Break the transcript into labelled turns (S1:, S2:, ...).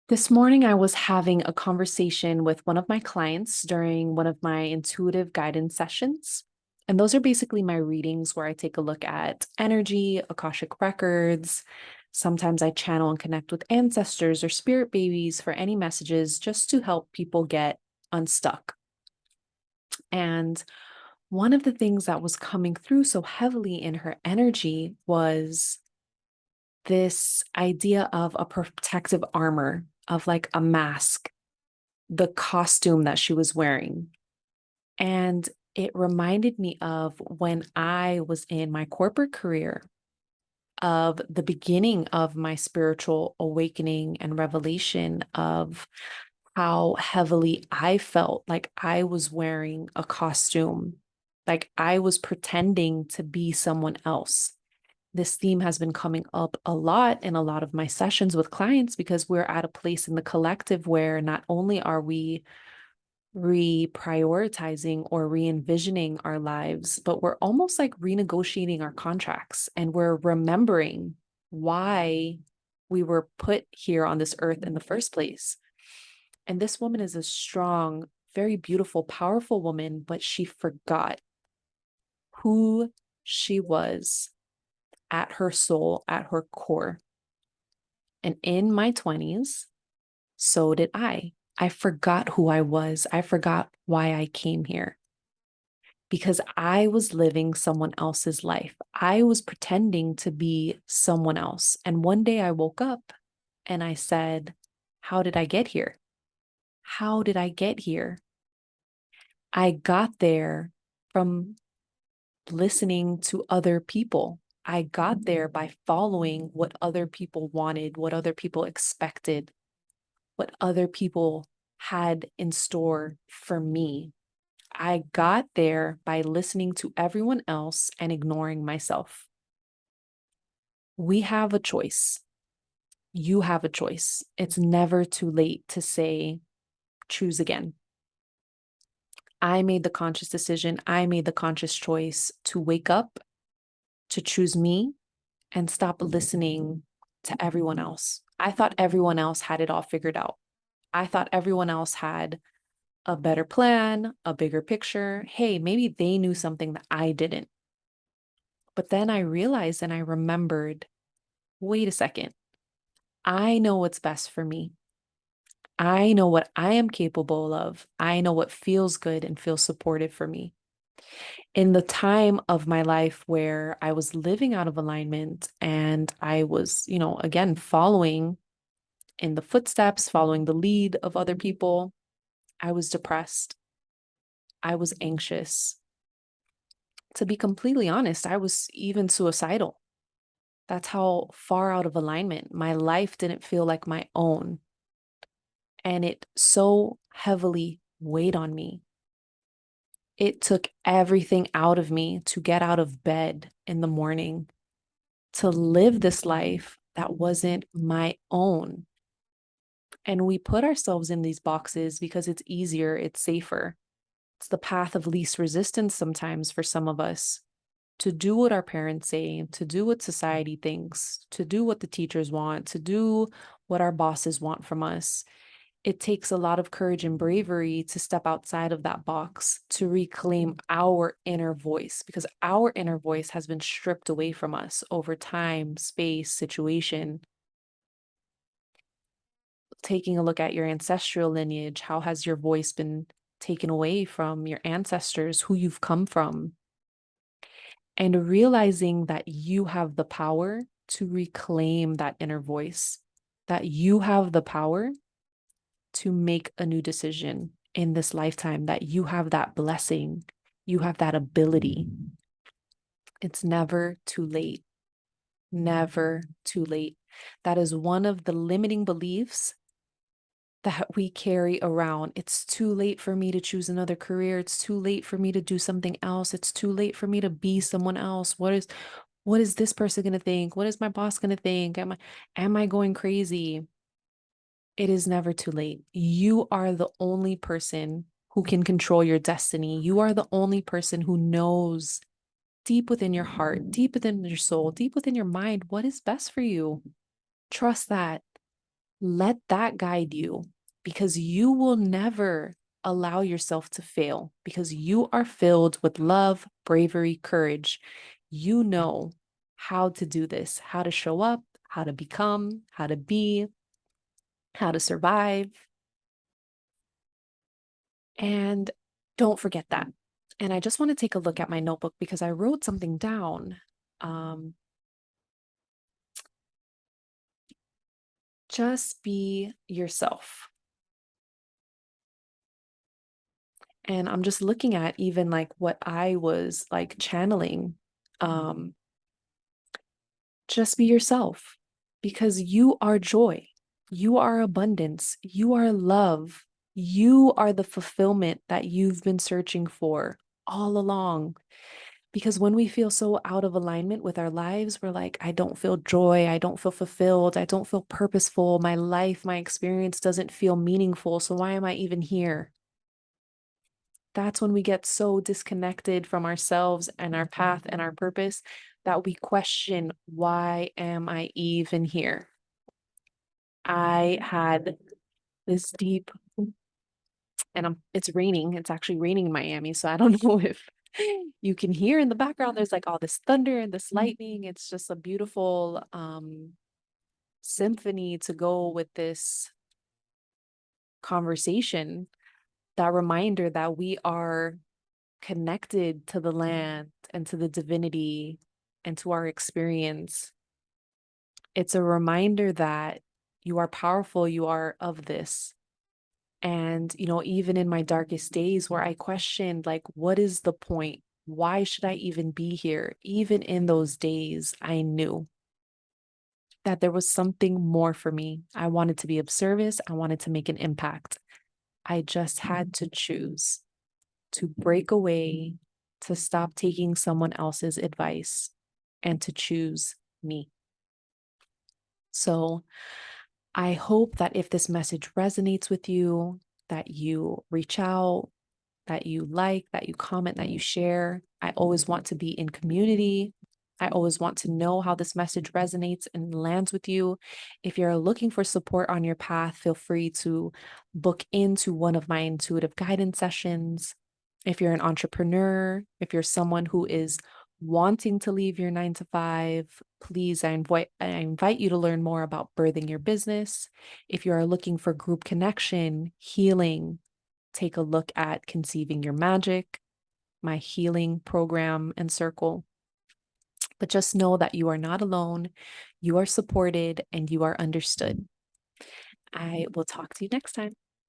S1: This morning, I was having a conversation with one of my clients during one of my intuitive guidance sessions. And those are basically my readings where I take a look at energy, Akashic records. Sometimes I channel and connect with ancestors or spirit babies for any messages just to help people get unstuck. And one of the things that was coming through so heavily in her energy was this idea of a protective armor, of like a mask, the costume that she was wearing. And it reminded me of when I was in my corporate career, of the beginning of my spiritual awakening and revelation of how heavily I felt like I was wearing a costume, like I was pretending to be someone else. This theme has been coming up a lot in a lot of my sessions with clients because we're at a place in the collective where not only are we reprioritizing or re-envisioning our lives, but we're almost like renegotiating our contracts and we're remembering why we were put here on this earth in the first place. And this woman is a strong, very beautiful, powerful woman, but she forgot who she was at her soul, at her core. And in my 20s, so did I. I forgot who I was. I forgot why I came here because I was living someone else's life. I was pretending to be someone else. And one day I woke up and I said, how did I get here? How did I get here? I got there from listening to other people. I got there by following what other people wanted, what other people expected, what other people had in store for me. I got there by listening to everyone else and ignoring myself. We have a choice. You have a choice. It's never too late to say, choose again. I made the conscious decision. I made the conscious choice to wake up, to choose me, and stop listening to everyone else. I thought everyone else had it all figured out. I thought everyone else had a better plan, a bigger picture. Hey, maybe they knew something that I didn't. But then I realized and I remembered, wait a second. I know what's best for me. I know what I am capable of. I know what feels good and feels supportive for me. In the time of my life where I was living out of alignment and I was, again, following in the footsteps, following the lead of other people, I was depressed. I was anxious. To be completely honest, I was even suicidal. That's how far out of alignment. My life didn't feel like my own. And it so heavily weighed on me. It took everything out of me to get out of bed in the morning, to live this life that wasn't my own. And we put ourselves in these boxes because it's easier, it's safer. It's the path of least resistance sometimes for some of us to do what our parents say, to do what society thinks, to do what the teachers want, to do what our bosses want from us. It takes a lot of courage and bravery to step outside of that box, to reclaim our inner voice, because our inner voice has been stripped away from us over time, space, situation. Taking a look at your ancestral lineage, how has your voice been taken away from your ancestors, who you've come from? And realizing that you have the power to reclaim that inner voice, that you have the power to make a new decision in this lifetime, that you have that blessing, you have that ability. It's never too late. Never too late. That is one of the limiting beliefs that we carry around. It's too late for me to choose another career. It's too late for me to do something else. It's too late for me to be someone else. What is this person going to think? What is my boss going to think? Am I going crazy? It is never too late. You are the only person who can control your destiny. You are the only person who knows deep within your heart, deep within your soul, deep within your mind, what is best for you. Trust that. Let that guide you, because you will never allow yourself to fail, because you are filled with love, bravery, courage. You know how to do this, how to show up, how to become, how to be, how to survive. And don't forget that. And I just want to take a look at my notebook because I wrote something down. Um, just be yourself. And I'm just looking at even like what I was like channeling. Um, just be yourself, because you are joy, you are abundance, you are love, you are the fulfillment that you've been searching for all along. Because when we feel so out of alignment with our lives, we're like, I don't feel joy. I don't feel fulfilled. I don't feel purposeful. My life, my experience doesn't feel meaningful. So why am I even here? That's when we get so disconnected from ourselves and our path and our purpose that we question, why am I even here? I had this deep, and it's raining. It's actually raining in Miami. So I don't know if you can hear in the background, there's like all this thunder and this lightning. It's just a beautiful symphony to go with this conversation. That reminder that we are connected to the land and to the divinity and to our experience. It's a reminder that you are powerful, you are of this. And, even in my darkest days where I questioned, like, what is the point? Why should I even be here? Even in those days, I knew that there was something more for me. I wanted to be of service, I wanted to make an impact. I just had to choose to break away, to stop taking someone else's advice, and to choose me. So I hope that if this message resonates with you, that you reach out, that you like, that you comment, that you share. I always want to be in community. I always want to know how this message resonates and lands with you. If you're looking for support on your path, feel free to book into one of my intuitive guidance sessions. If you're an entrepreneur, if you're someone who is wanting to leave your 9 to 5, please, I invite you to learn more about birthing your business. If you are looking for group connection, healing, take a look at Conceiving Your Magic, my healing program and circle. But just know that you are not alone, you are supported, and you are understood. I will talk to you next time.